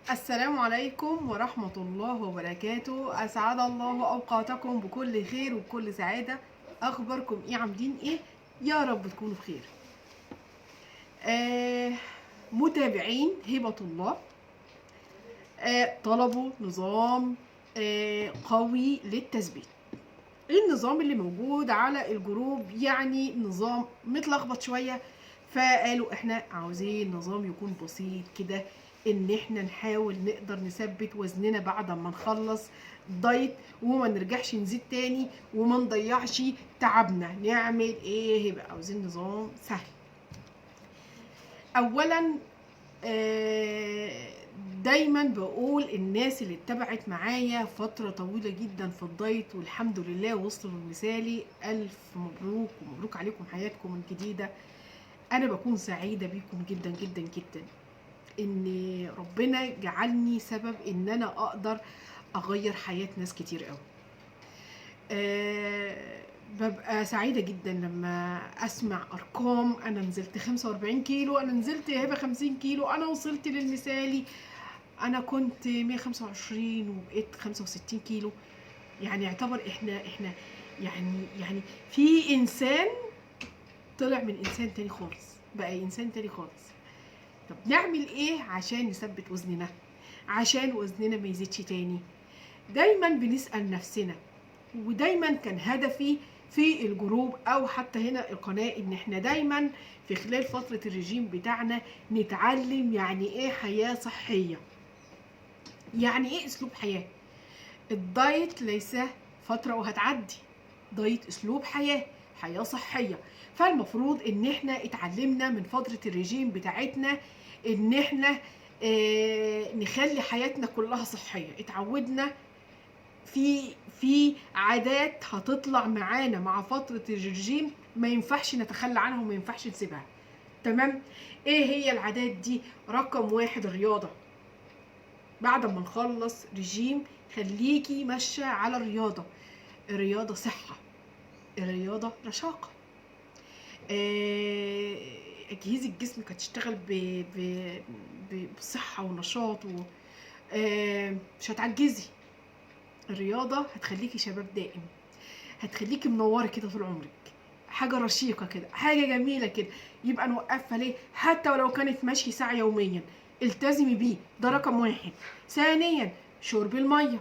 السلام عليكم ورحمة الله وبركاته. أسعد الله أوقاتكم بكل خير وبكل سعادة. أخباركم إيه؟ عاملين إيه؟ يا رب تكونوا بخير. آه متابعين هبة الله طلبوا نظام قوي للتثبيت. النظام اللي موجود على الجروب يعني نظام متلخبط شوية، فقالوا احنا عاوزين نظام يكون بسيط كده، ان احنا نحاول نقدر نثبت وزننا بعد ما نخلص دايت وما نرجعش نزيد تاني وما نضيعش تعبنا. نعمل ايه؟ يبقى عاوزين نظام سهل. اولا آه، دايما بقول الناس اللي اتبعت معايا فترة طويلة جدا في الدايت والحمد لله وصلوا للمثالي، ألف مبروك ومبروك عليكم حياتكم الجديدة. أنا بكون سعيدة بيكم جدا جدا جدا، إن ربنا جعلني سبب إن أنا أقدر أغير حياة ناس كتير قوي. ببقى سعيدة جدا لما أسمع أرقام، أنا نزلت 45 كيلو، أنا نزلت يا هبة 50 كيلو، أنا وصلت للمثالي، أنا كنت 125 وبقيت 65 كيلو. يعني يعتبر إحنا يعني في إنسان طلع من إنسان تاني خالص، بقى إنسان تاني خالص. طب نعمل إيه عشان نثبت وزننا، عشان وزننا ما يزيدش تاني؟ دايما بنسأل نفسنا، ودايما كان هدفي في الجروب او حتى هنا القناة ان احنا دايما في خلال فترة الرجيم بتاعنا نتعلم يعني ايه حياة صحية، يعني ايه اسلوب حياة. الدايت ليس فترة وهتعدي، دايت اسلوب حياة، حياة صحية. فالمفروض ان احنا اتعلمنا من فترة الرجيم بتاعتنا ان احنا نخلي حياتنا كلها صحية. اتعودنا في عادات هتطلع معانا مع فترة الرجيم ما ينفعش نتخلى عنها وما ينفعش نسيبها. تمام؟ ايه هي العادات دي؟ رقم واحد الرياضة. بعد ما نخلص رجيم خليكي ماشية على الرياضة. الرياضة صحة، الرياضة رشاقة. أجهزة الجسم هتشتغل بصحة ونشاط مش هتعجزي. الرياضة هتخليكي شباب دائم، هتخليكي منوره كده طول عمرك، حاجه رشيقه كده، حاجه جميله كده. يبقى نوقفها ليه؟ حتى ولو كانت مشي ساعه يوميا التزمي بيه، ده رقم واحد. ثانيا شرب الميه.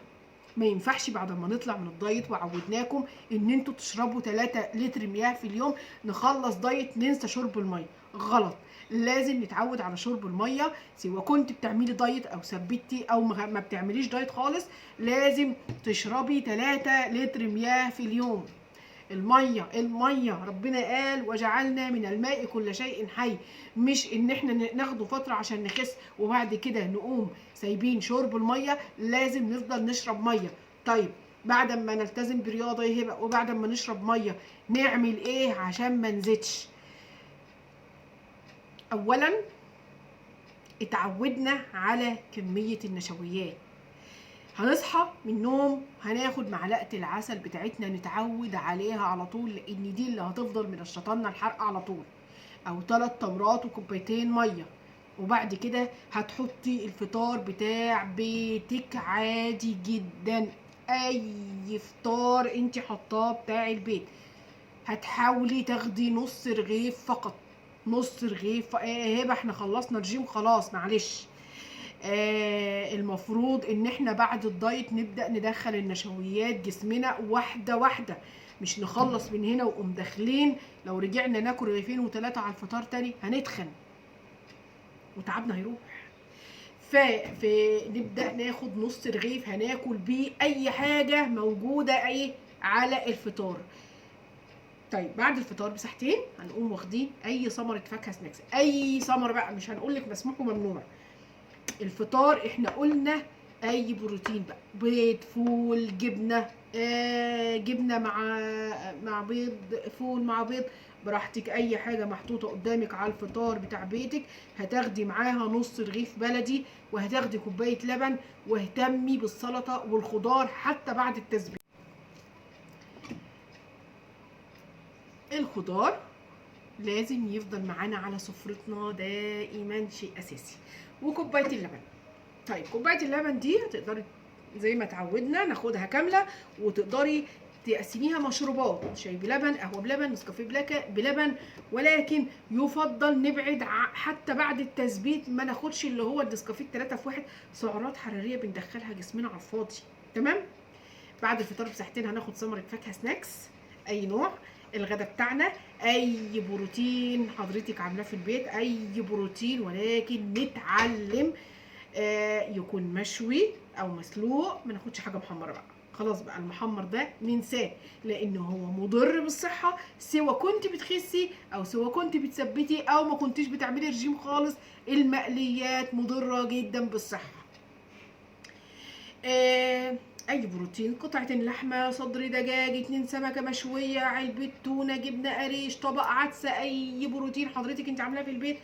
ما ينفعش بعد ما نطلع من الدايت وعودناكم ان انتوا تشربوا 3 لتر مياه في اليوم نخلص دايت ننسى شرب الميه. غلط. لازم نتعود على شرب الميه، سواء كنت بتعملي دايت او ثبتي او ما بتعمليش دايت خالص، لازم تشربي 3 لتر مياه في اليوم. الميه ربنا قال وجعلنا من الماء كل شيء حي. مش ان احنا ناخده فتره عشان نخس وبعد كده نقوم سايبين شرب الميه، لازم نفضل نشرب ميه. طيب بعد ما نلتزم برياضه يهبه وبعد ما نشرب ميه نعمل ايه عشان ما نزيدش؟ اولا اتعودنا على كميه النشويات. هنصحى من النوم هناخد معلقه العسل بتاعتنا نتعود عليها على طول، لان دي اللي هتفضل منشطانا الحرق على طول، او 3 تمرات وكوبايتين ميه. وبعد كده هتحطي الفطار بتاع بيتك عادي جدا، اي فطار انت حطاه بتاع البيت. هتحاولي تاخدي نص رغيف فقط، نص رغيف. هبه احنا خلصنا الجيم خلاص معلش. المفروض ان احنا بعد الدايت نبدأ ندخل النشويات جسمنا واحدة واحدة، مش نخلص من هنا ونقوم داخلين. لو رجعنا ناكل رغيفين وثلاثة على الفطار تاني هنتخن وتعبنا هيروح. فنبدأ ناخد نص رغيف هناكل بيه اي حاجة موجودة ايه على الفطار. طيب بعد الفطار بساعتين هنقوم واخدين اي ثمرة فاكهة سناكس، اي ثمرة بقى، مش هنقول لك مسموح وممنوع. الفطار احنا قلنا اي بروتين بقى، بيض، فول، جبنه، جبنه مع بيض، فول مع بيض، براحتك. اي حاجه محطوطه قدامك على الفطار بتاع بيتك هتاخدي معاها نص رغيف بلدي وهتاخدي كوبايه لبن. واهتمي بالسلطه والخضار حتى بعد التسبيح. الخضار لازم يفضل معانا على سفرتنا دائما، شيء اساسي. وكوبايه اللبن. طيب كوبايه اللبن دي هتقدري زي ما اتعودنا ناخدها كامله، وتقدري تقسميها مشروبات، شاي بلبن، قهوه بلبن، نسكافيه بلبن. ولكن يفضل نبعد حتى بعد التثبيت ما ناخدش اللي هو النسكافيه 3 في 1، سعرات حراريه بندخلها جسمنا على الفاضي. تمام. بعد الفطار بساعتين هناخد ثمره فاكهه سناكس اي نوع. الغدا بتاعنا اي بروتين حضرتك عاملاه في البيت، اي بروتين، ولكن نتعلم يكون مشوي او مسلوق، ما ناخدش حاجه محمره بقى. خلاص بقى المحمر ده ننساه، لانه هو مضر بالصحه، سواء كنت بتخسي او سواء كنت بتثبتي او ما كنتيش بتعملي رجيم خالص. المقليات مضره جدا بالصحه. اي بروتين، قطعه لحمه، صدر دجاج، 2 سمكه مشويه، علبه تونه، جبنه قريش، طبق عدسه، اي بروتين حضرتك انت عاملاه في البيت.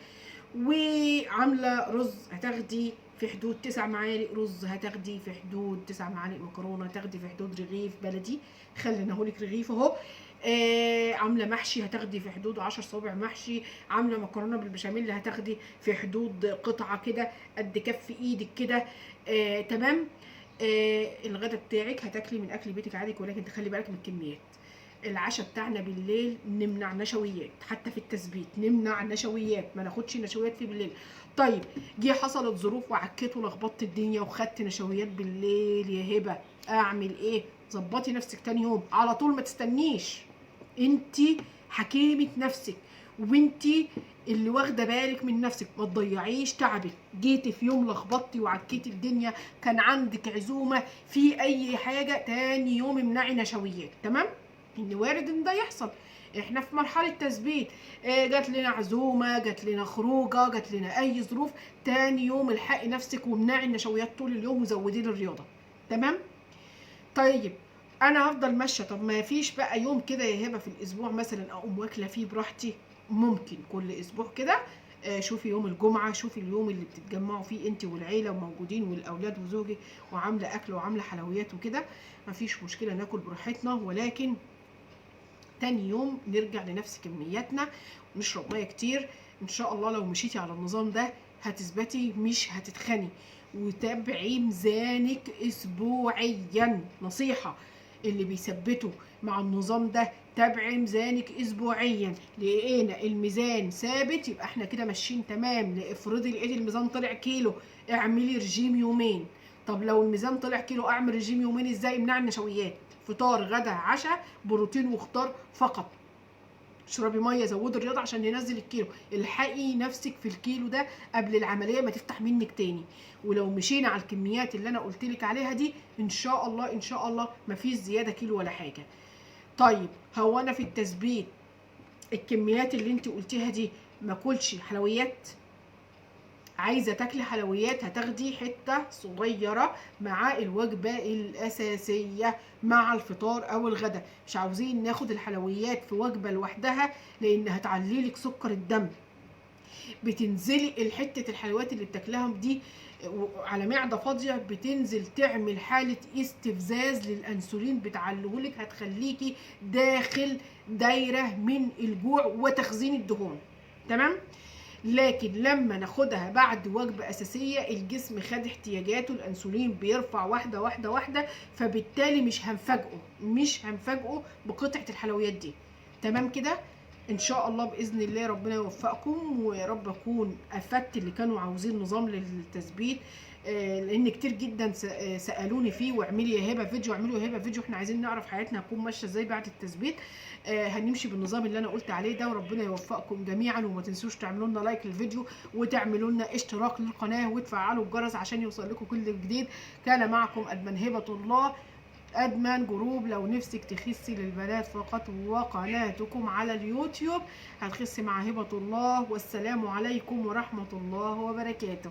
وعامله رز هتاخدي في حدود 9 معالق رز، هتاخدي في حدود 9 معالق مكرونه، هتاخدي في حدود رغيف بلدي، خليناهولك رغيف اهو. عامله محشي هتاخدي في حدود 10 صوابع محشي، عامله مكرونه بالبشاميل هتاخدي في حدود قطعه كده قد كف ايدك كده. تمام. الغدا بتاعك هتاكلي من اكل بيتك عادي، ولكن تخلي بالك من الكميات. العشاء بتاعنا بالليل نمنع نشويات، حتى في التثبيت نمنع نشويات، ما ناخدش نشويات في بالليل. طيب جه حصلت ظروف وعكيت ولخبطت الدنيا وخدت نشويات بالليل يا هبه، اعمل ايه؟ ظبطي نفسك تاني يوم على طول، ما تستنيش. انتي حكيمه نفسك، وانتي اللي واخده بالك من نفسك، ما تضيعيش تعبك. جيتي في يوم لخبطتي وعكيتي الدنيا، كان عندك عزومه في اي حاجه، تاني يوم امنعي نشويات. تمام. ان وارد ان ده يحصل، احنا في مرحله تثبيت، جات لنا عزومه، جات لنا خروجه، جات لنا اي ظروف، تاني يوم الحقي نفسك وامنعي النشويات طول اليوم وزودي لي الرياضه. تمام. طيب انا هفضل ماشيه، طب ما فيش بقى يوم كده يا هبه في الاسبوع مثلا اقوم واكله فيه براحتي؟ ممكن كل اسبوع كده. شوفي يوم الجمعه، شوفي اليوم اللي بتتجمعوا فيه انت والعيله وموجودين والاولاد وزوجك، وعامله اكل وعامله حلويات وكده، مفيش مشكله ناكل براحتنا، ولكن تاني يوم نرجع لنفس كمياتنا، نشرب ميه كتير. ان شاء الله لو مشيتي على النظام ده هتثبتي مش هتتخني. وتابعي ميزانك اسبوعيا، نصيحه اللي بيثبتوا مع النظام ده، تابعي ميزانك اسبوعيا. لقينا الميزان ثابت يبقى احنا كده ماشيين تمام. افرضي لقيتي الميزان طلع كيلو، اعملي رجيم يومين. طب لو الميزان طلع كيلو اعمل رجيم يومين ازاي؟ امنعي النشويات، فطار غدا عشاء بروتين وخضار فقط. اشربي ميه، زودي الرياضه عشان ينزل الكيلو. الحقي نفسك في الكيلو ده قبل العمليه ما تفتح منك تاني. ولو مشينا على الكميات اللي انا قلت لك عليها دي، ان شاء الله ان شاء الله مفيش زياده كيلو ولا حاجه. طيب هو انا في التثبيت الكميات اللي انت قلتيها دي ما اكلش حلويات؟ عايزه تاكلي حلويات هتاخدي حته صغيره مع الوجبه الاساسيه مع الفطار او الغدا. مش عاوزين ناخد الحلويات في وجبه لوحدها، لان هتعليلك سكر الدم. بتنزلي الحته الحلويات اللي بتاكلها دي على معده فاضيه، بتنزل تعمل حاله استفزاز للانسولين، بتعلهولك، هتخليكي داخل دايره من الجوع وتخزين الدهون. تمام. لكن لما ناخدها بعد وجبة أساسية، الجسم خد احتياجاته، الأنسولين بيرفع واحدة واحدة واحدة، فبالتالي مش هنفاجئه بقطعة الحلويات دي. تمام كده. ان شاء الله باذن الله ربنا يوفقكم، ويا رب اكون افدت اللي كانوا عاوزين نظام للتثبيت. لان كتير جدا سالوني فيه، واعملي يا هبه فيديو، اعملوا يا هبه فيديو، احنا عايزين نعرف حياتنا هتكون ماشيه ازاي بعد التثبيت. هنمشي بالنظام اللي انا قلت عليه ده، وربنا يوفقكم جميعا. وما تنسوش تعملوا لنا لايك للفيديو، وتعملوا لنا اشتراك للقناه، وتفعلوا الجرس عشان يوصل لكم كل جديد. كان معكم ادمن هبه الله، ادمن جروب لو نفسك تخسي للبنات فقط، وقناتكم على اليوتيوب هتخسي مع هبه الله. والسلام عليكم ورحمه الله وبركاته.